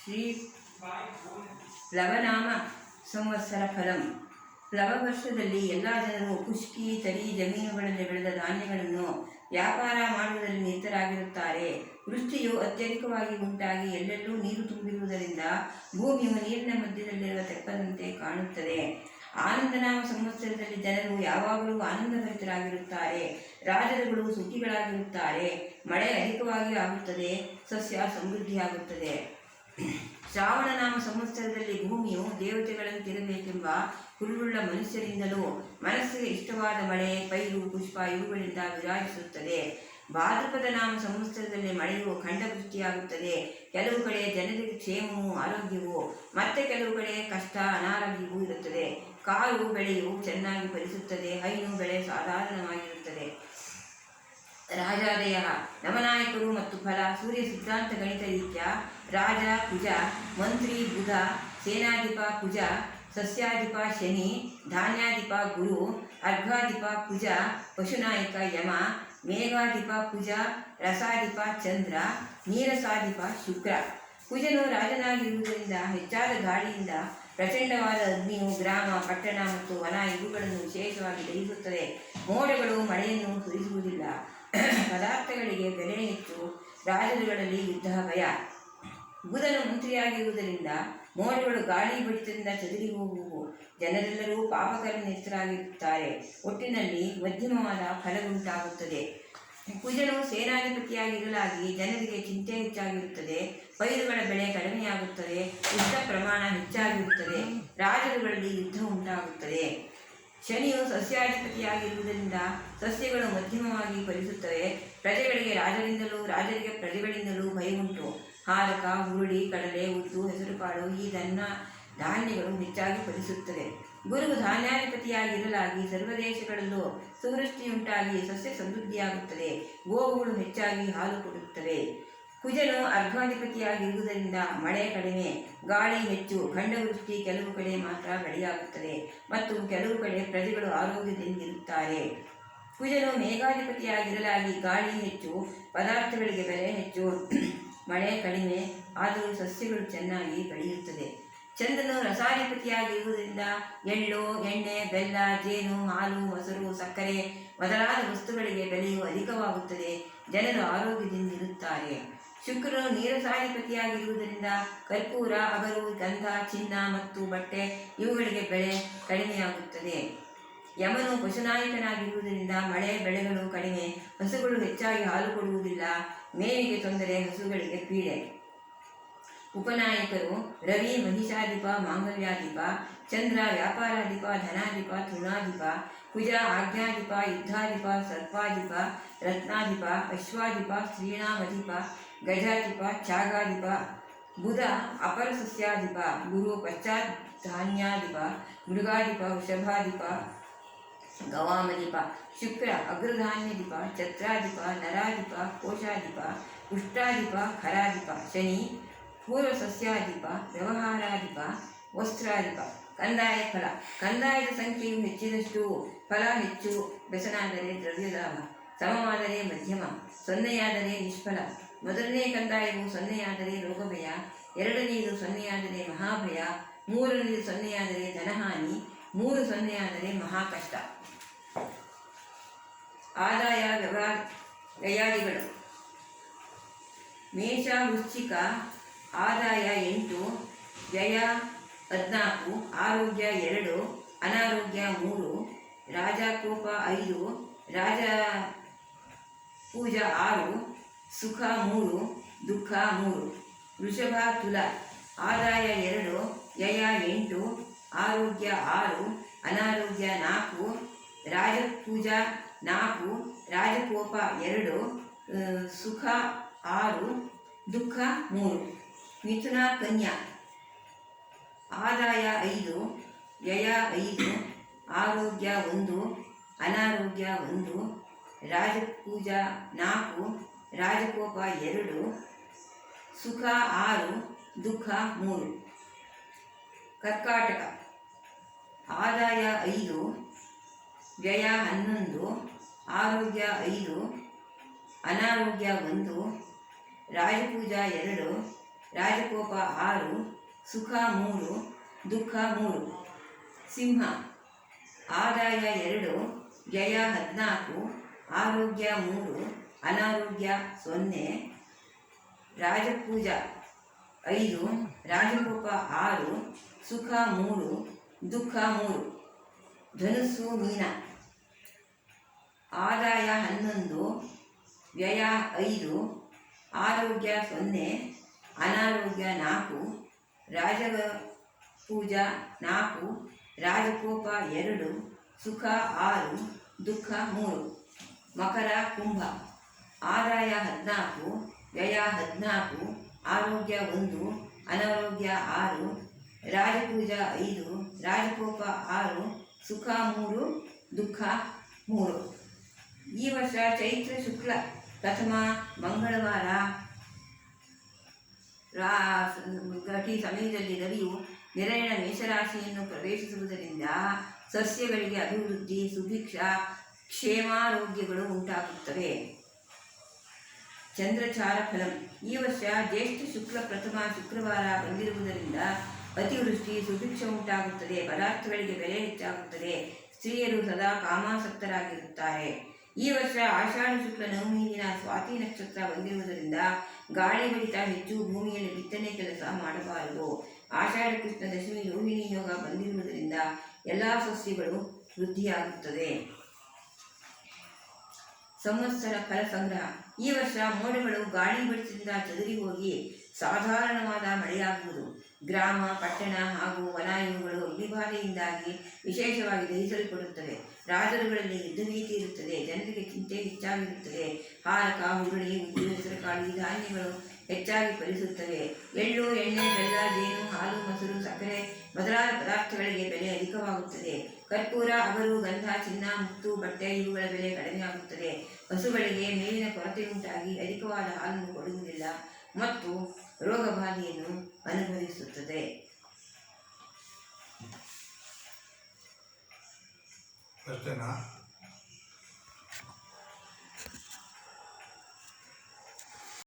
ಶ್ರೀ ಪ್ಲವನಾಮ ಸಂವತ್ಸರ ಫಲಂ. ಪ್ಲವ ವರ್ಷದಲ್ಲಿ ಎಲ್ಲ ಜನರು ಖುಷ್ಕಿ ತರಿ ಜಮೀನುಗಳಲ್ಲಿ ಬೆಳೆದ ಧಾನ್ಯಗಳನ್ನು ವ್ಯಾಪಾರ ಮಾಡುವುದರಲ್ಲಿ ನಿರತರಾಗಿರುತ್ತಾರೆ. ವೃಷ್ಟಿಯು ಅತ್ಯಧಿಕವಾಗಿ ಉಂಟಾಗಿ ಎಲ್ಲೆಲ್ಲೂ ನೀರು ತುಂಬಿರುವುದರಿಂದ ಭೂಮಿಯು ನೀರಿನ ಮಧ್ಯದಲ್ಲಿರುವ ತೆಪ್ಪದಂತೆ ಕಾಣುತ್ತದೆ. ಆನಂದನಾಮ ಸಂವತ್ಸರದಲ್ಲಿ ಜನರು ಯಾವಾಗಲೂ ಆನಂದಭರಿತರಾಗಿರುತ್ತಾರೆ. ರಾಜರುಗಳು ಸುಖಿಗಳಾಗಿರುತ್ತಾರೆ. ಮಳೆ ಅಧಿಕವಾಗಿ ಆಗುತ್ತದೆ, ಸಸ್ಯ ಸಮೃದ್ಧಿಯಾಗುತ್ತದೆ. ಶ್ರಾವಣನಾಮ ಸಂವತ್ಸರದಲ್ಲಿ ಭೂಮಿಯು ದೇವತೆಗಳಂತಿರಬೇಕೆಂಬ ಹುಲ್ಲುಳ್ಳ ಮನುಷ್ಯರಿಂದಲೂ ಮನಸ್ಸಿಗೆ ಇಷ್ಟವಾದ ಮಳೆ, ಪೈರು, ಪುಷ್ಪ ಇವುಗಳಿಂದ ವಿರಾಜಿಸುತ್ತದೆ. ಭಾದ್ರಪದ ನಾಮ ಸಂವತ್ಸರದಲ್ಲಿ ಮಳೆಯು ಖಂಡವೃಷ್ಟಿಯಾಗುತ್ತದೆ. ಕೆಲವು ಕಡೆ ಜನರಿಗೆ ಕ್ಷೇಮವೂ ಆರೋಗ್ಯವೂ, ಮತ್ತೆ ಕೆಲವು ಕಡೆ ಕಷ್ಟ ಅನಾರೋಗ್ಯವೂ ಇರುತ್ತದೆ. ಕಾಳು ಬೆಳೆಯು ಚೆನ್ನಾಗಿ ಫಲಿಸುತ್ತದೆ. ಹೈನು ಬೆಳೆ ಸಾಧಾರಣವಾಗಿರುತ್ತದೆ. ರಾಜಾದಯ ನವನಾಯಕರು ಮತ್ತು ಫಲ. ಸೂರ್ಯ ಸಿದ್ಧಾಂತ ಗಣಿತ ರೀತ್ಯ ರಾಜ ಕುಜ, ಮಂತ್ರಿ ಬುಧ, ಸೇನಾಧಿಪ ಕುಜ, ಸಸ್ಯಾಧಿಪ ಶನಿ, ಧಾನ್ಯಾಧಿಪ ಗುರು, ಅರ್ಘಾಧಿಪ ಕುಜ, ಪಶುನಾಯಕ ಯಮ, ಮೇಘಾಧಿಪ ಕುಜ, ರಸಾಧಿಪ ಚಂದ್ರ, ನೀರಸಾಧಿಪ ಶುಕ್ರ. ಕುಜನು ರಾಜನಾಗಿರುವುದರಿಂದ ಹೆಚ್ಚಾದ ಗಾಳಿಯಿಂದ ಪ್ರಚಂಡವಾದ ಅಗ್ನಿಯು ಗ್ರಾಮ, ಪಟ್ಟಣ ಮತ್ತು ವನ ಇವುಗಳನ್ನು ವಿಶೇಷವಾಗಿ ದಹಿಸುತ್ತದೆ. ಮೋಡಗಳು ಮಳೆಯನ್ನು ಸುರಿಸುವುದಿಲ್ಲ. ಪದಾರ್ಥಗಳಿಗೆ ಬೆಲೆ ಹೆಚ್ಚು. ರಾಜರುಗಳಲ್ಲಿ ಯುದ್ಧ ಭಯ. ಬುಧನು ಮಂತ್ರಿಯಾಗಿರುವುದರಿಂದ ಮೋಡಗಳು ಗಾಳಿ ಬಡಿತದಿಂದ ಚದುರಿ ಹೋಗುವು. ಜನರೆಲ್ಲರೂ ಪಾಪಕರ್ಮನಿರತರಾಗಿರುತ್ತಾರೆ. ಒಟ್ಟಿನಲ್ಲಿ ಮಧ್ಯಮವಾದ ಫಲವುಂಟಾಗುತ್ತದೆ. ಕುಜನು ಸೇನಾಧಿಪತಿಯಾಗಿರಲಾಗಿ ಜನರಿಗೆ ಚಿಂತೆ ಹೆಚ್ಚಾಗಿರುತ್ತದೆ. ಪೈರುಗಳ ಬೆಳೆ ಕಡಿಮೆಯಾಗುತ್ತದೆ. ಯುದ್ಧ ಪ್ರಮಾಣ ಹೆಚ್ಚಾಗಿರುತ್ತದೆ. ರಾಜರುಗಳಲ್ಲಿ ಯುದ್ಧ ಉಂಟಾಗುತ್ತದೆ. ಶನಿಯು ಸಸ್ಯಾಧಿಪತಿಯಾಗಿರುವುದರಿಂದ ಸಸ್ಯಗಳು ಮಧ್ಯಮವಾಗಿ ಫಲಿಸುತ್ತವೆ. ಪ್ರಜೆಗಳಿಗೆ ರಾಜರಿಂದಲೂ ರಾಜರಿಗೆ ಪ್ರಜೆಗಳಿಂದಲೂ ಭಯವುಂಟು. ಹಾರಕ, ಹುರುಳಿ, ಕಡಲೆ, ಉದ್ದು, ಹೆಸರುಕಾಳು ಈ ಧಾನ್ಯಗಳು ಹೆಚ್ಚಾಗಿ ಫಲಿಸುತ್ತದೆ. ಗುರುವು ಧಾನ್ಯಾಧಿಪತಿಯಾಗಿರಲಾಗಿ ಸರ್ವದೇಶಗಳಲ್ಲೂ ಸುವೃಷ್ಟಿಯುಂಟಾಗಿ ಸಸ್ಯ ಸಮೃದ್ಧಿಯಾಗುತ್ತದೆ. ಗೋವುಗಳು ಹೆಚ್ಚಾಗಿ ಹಾಲು ಕೊಡುತ್ತವೆ. ಕುಜನು ಅರ್ಘಾಧಿಪತಿಯಾಗಿರುವುದರಿಂದ ಮಳೆ ಕಡಿಮೆ, ಗಾಳಿ ಹೆಚ್ಚು. ಖಂಡವೃಷ್ಟಿ ಕೆಲವು ಕಡೆ ಮಾತ್ರ ಬೆಳೆಯಾಗುತ್ತದೆ ಮತ್ತು ಕೆಲವು ಕಡೆ ಪ್ರಜೆಗಳು ಆರೋಗ್ಯದಿಂದಿರುತ್ತಾರೆ. ಕುಜನು ಮೇಘಾಧಿಪತಿಯಾಗಿರಲಾಗಿ ಗಾಳಿ ಹೆಚ್ಚು, ಪದಾರ್ಥಗಳಿಗೆ ಬೆಲೆ ಹೆಚ್ಚು. ಮಳೆ ಕಡಿಮೆ, ಆದರೂ ಸಸ್ಯಗಳು ಚೆನ್ನಾಗಿ ಬೆಳೆಯುತ್ತದೆ. ಚಂದ್ರನು ರಸಾಧಿಪತಿಯಾಗಿರುವುದರಿಂದ ಎಳ್ಳು, ಎಣ್ಣೆ, ಬೆಲ್ಲ, ಜೇನು, ಹಾಲು, ಮೊಸರು, ಸಕ್ಕರೆ ಮೊದಲಾದ ವಸ್ತುಗಳಿಗೆ ಬೆಲೆಯು ಅಧಿಕವಾಗುತ್ತದೆ. ಜನರು ಆರೋಗ್ಯದಿಂದಿರುತ್ತಾರೆ. ಶುಕ್ರನು ನೀರಸಾಧಿಪತಿಯಾಗಿರುವುದರಿಂದ ಕರ್ಪೂರ, ಅಗರು, ಗಂಧ, ಚಿನ್ನ ಮತ್ತು ಬಟ್ಟೆ ಇವುಗಳಿಗೆ ಬೆಲೆ ಕಡಿಮೆಯಾಗುತ್ತದೆ. ಯಮನು ಪಶುನಾಯಕನಾಗಿರುವುದರಿಂದ ಮಳೆ, ಬೆಳೆಗಳು ಕಡಿಮೆ. ಹಸುಗಳು ಹೆಚ್ಚಾಗಿ ಹಾಲು ಕೊಡುವುದಿಲ್ಲ. ಮೇವಿಗೆ ತೊಂದರೆ, ಹಸುಗಳಿಗೆ ಪೀಡೆ. ಉಪನಾಯಕರು ರವಿ ಮಹಿಷಾಧಿಪ, ಮಾಂಗಲ್ಯಾಧಿಪ. ಚಂದ್ರ ವ್ಯಾಪಾರಾಧಿಪ, ಧನಾಧಿಪ, ತೃಣಾಧಿಪ. ಕುಜ ಆಜ್ಞಾಧಿಪ, ಯುದ್ಧಾಧಿಪ, ಸರ್ಪಾಧಿಪ, ರತ್ನಾಧಿಪ, ಅಶ್ವಾಧಿಪ, ಸ್ತ್ರೀಣಾಮಧಿಪ, ಗಜಾಧಿಪ, ಚಾಗಾಧಿಪ. ಬುಧ ಅಪರ ಸಸ್ಯಾಧಿಪ. ಗುರು ಪಶ್ಚಾತ್ ಧಾನ್ಯಾಧಿಪ, ಮೃಗಾಧಿಪ, ವೃಷಭಾಧಿಪ, ಗವಾಮಧಿಪ. ಶುಕ್ರ ಅಗ್ರಧಾನ್ಯಧಿಪ, ಛತ್ರಾಧಿಪ, ನರಾಧಿಪ, ಕೋಶಾಧಿಪ, ಉಷ್ಟಾಧಿಪ, ಖರಾಧಿಪ. ಶನಿ ಪೂರ್ವ ಸಸ್ಯಾಧಿಪ, ವ್ಯವಹಾರಾಧಿಪ, ವಸ್ತ್ರಾಧಿಪ. ಕಂದಾಯ ಫಲ. ಕಂದಾಯದ ಸಂಖ್ಯೆಯು ಹೆಚ್ಚಿದಷ್ಟು ಫಲ ಹೆಚ್ಚು. ಬೆಸನಾದರೆ ದ್ರವ್ಯಲಾಭ, ಸಮವಾದರೆ ಮಧ್ಯಮ, ಸೊನ್ನೆಯಾದರೆ ನಿಷ್ಫಲ. ಮೊದಲನೇ ಕಂದಾಯವು ಸೊನ್ನೆಯಾದರೆ ರೋಗಭಯ, ಎರಡನೆಯದು ಸೊನ್ನೆಯಾದರೆ ಮಹಾಭಯ, ಮೂರನೆಯದು ಸೊನ್ನೆಯಾದರೆ ಧನಹಾನಿ, ಮೂರು ಸೊನ್ನೆಯಾದರೆ ಮಹಾಕಷ್ಟ. ಆದಾಯ ವ್ಯಯಾದಿಗಳು. ಮೇಷ ವೃಶ್ಚಿಕ. ಆದಾಯ 8, ವ್ಯಯ 14, ಆರೋಗ್ಯ 2, ಅನಾರೋಗ್ಯ 3, ರಾಜಕೋಪ 5, ರಾಜ ಪೂಜಾ 6, ಸುಖ 3, ದುಃಖ 3. ವೃಷಭ ತುಲ. ಆದಾಯ 2, ವ್ಯಯ 8, ಆರೋಗ್ಯ 6, ಅನಾರೋಗ್ಯ 4, ರಾಜಪೂಜಾ 4, ರಾಜಕೋಪ 2, ಸುಖ 6, ದುಃಖ 3. ಮಿಥುನ ಕನ್ಯಾ. ಆದಾಯ 5, ವ್ಯಯ 5, ಆರೋಗ್ಯ 1, ಅನಾರೋಗ್ಯ 1, ರಾಜಪೂಜಾ 4, ರಾಜಕೋಪ 2, ಸುಖ 6, ದುಃಖ 3. ಕರ್ಕಾಟಕ. ಆದಾಯ 5, ವ್ಯಯ 11, ಆರೋಗ್ಯ 5, ಅನಾರೋಗ್ಯ 1, ರಾಜಪೂಜಾ 2, ರಾಜಕೋಪ 6, ಸುಖ 3, ದುಃಖ 3. ಸಿಂಹ ಆದಾಯ 2, ವ್ಯಯ 14, ಆರೋಗ್ಯ 3, ಅನಾರೋಗ್ಯ 0. ರಾಜಪೂಜ 5, ರಾಜಕೋಪ 6, ಸುಖ 3, ದುಃಖ 3. ಧನುಸ್ಸು ಮೀನ ಆದಾಯ 11, ವ್ಯಯ 5, ಆರೋಗ್ಯ 0, ಅನಾರೋಗ್ಯ 4. ರಾಜಪೂಜ 4, ರಾಜಕೋಪ 2, ಸುಖ 6, ದುಃಖ 3. ಮಕರ ಕುಂಭ ಆದಾಯ 14, ವ್ಯಯ 14, ಆರೋಗ್ಯ 1, ಅನಾರೋಗ್ಯ 6. ರಾಜಪೂಜ 5, ರಾಜಕೋಪ 6, ಸುಖ 3, ದುಃಖ 3. ಈ ವರ್ಷ ಚೈತ್ರ ಶುಕ್ಲ ಪ್ರಥಮ ಮಂಗಳವಾರ ಘಟಿ ಸಮಯದಲ್ಲಿ ರವಿಯು ನಿರಯಣ ಮೇಷರಾಶಿಯನ್ನು ಪ್ರವೇಶಿಸುವುದರಿಂದ ಸಸ್ಯಗಳಿಗೆ ಅಭಿವೃದ್ಧಿ, ಸುಭಿಕ್ಷ, ಕ್ಷೇಮಾರೋಗ್ಯಗಳು ಉಂಟಾಗುತ್ತವೆ. ಚಂದ್ರಚಾರ ಫಲಂ ಈ ವರ್ಷ ಜ್ಯೇಷ್ಠ ಶುಕ್ಲ ಪ್ರಥಮ ಶುಕ್ರವಾರ ಬಂದಿರುವುದರಿಂದ ಅತಿವೃಷ್ಟಿ, ಸುಭಿಕ್ಷ ಉಂಟಾಗುತ್ತದೆ. ಪದಾರ್ಥಗಳಿಗೆ ಬೆಲೆ ಹೆಚ್ಚಾಗುತ್ತದೆ. ಸ್ತ್ರೀಯರು ಸದಾ ಕಾಮಾಸಕ್ತರಾಗಿರುತ್ತಾರೆ. ಈ ವರ್ಷ ಆಷಾಢ ಶುಕ್ಲ ನವಮಿ ದಿನ ಸ್ವಾತಿ ನಕ್ಷತ್ರ ಬಂದಿರುವುದರಿಂದ ಗಾಳಿ ಬಡಿತ ಹೆಚ್ಚು, ಭೂಮಿಯಲ್ಲಿ ಬಿತ್ತನೆ ಕೆಲಸ ಮಾಡಬಾರದು. ಆಷಾಢ ಕೃಷ್ಣ ದಶಮಿ ರೋಹಿಣಿ ಯೋಗ ಬಂದಿರುವುದರಿಂದ ಎಲ್ಲ ಸಸ್ಯಗಳು ವೃದ್ಧಿಯಾಗುತ್ತದೆ. ಸಂವತ್ಸರ ಫಲ ಸಂಗ್ರಹ ಈ ವರ್ಷ ಮೋಡಗಳು ಗಾಳಿ ಬಡಿತದಿಂದ ಚದುರಿ ಹೋಗಿ ಸಾಧಾರಣವಾದ ಮಳೆಯಾಗುವುದು. ಗ್ರಾಮ, ಪಟ್ಟಣ ಹಾಗೂ ವನ ಇವುಗಳು ಅಗ್ನಿಬಾಧೆಯಿಂದಾಗಿ ವಿಶೇಷವಾಗಿ ದಹಿಸಲ್ಪಡುತ್ತವೆ. ರಾಜರುಗಳಲ್ಲಿ ಯುದ್ಧಭೀತಿ ಇರುತ್ತದೆ. ಜನರಿಗೆ ಚಿಂತೆ ಹೆಚ್ಚಾಗಿರುತ್ತದೆ. ಹಾರಕ, ಹುರುಳಿ, ಉದ್ದು, ಹೆಸರುಕಾಳು ಈ ಧಾನ್ಯಗಳು ಹೆಚ್ಚಾಗಿ ಫಲಿಸುತ್ತವೆ. ಎಳ್ಳು, ಎಣ್ಣೆ, ಬೆಲ್ಲ, ಜೇನು, ಹಾಲು, ಮೊಸರು, ಸಕ್ಕರೆ ಮೊದಲಾದ ಪದಾರ್ಥಗಳಿಗೆ ಬೆಲೆ ಅಧಿಕವಾಗುತ್ತದೆ. ಕರ್ಪೂರ, ಅಗರು, ಗಂಧ, ಚಿನ್ನ, ಮುತ್ತು, ಬಟ್ಟೆ ಇವುಗಳ ಬೆಲೆ ಕಡಿಮೆಯಾಗುತ್ತದೆ. ಹಸುಗಳಿಗೆ ಮೇವಿನ ಕೊರತೆ ಉಂಟಾಗಿ ಅಧಿಕವಾದ ಹಾಲನ್ನು ಕೊಡುವುದಿಲ್ಲ ಮತ್ತು ರೋಗಬಾಧೆಯನ್ನು ಅನುಭವಿಸುತ್ತದೆ. ಅಷ್ಟೇನಾ?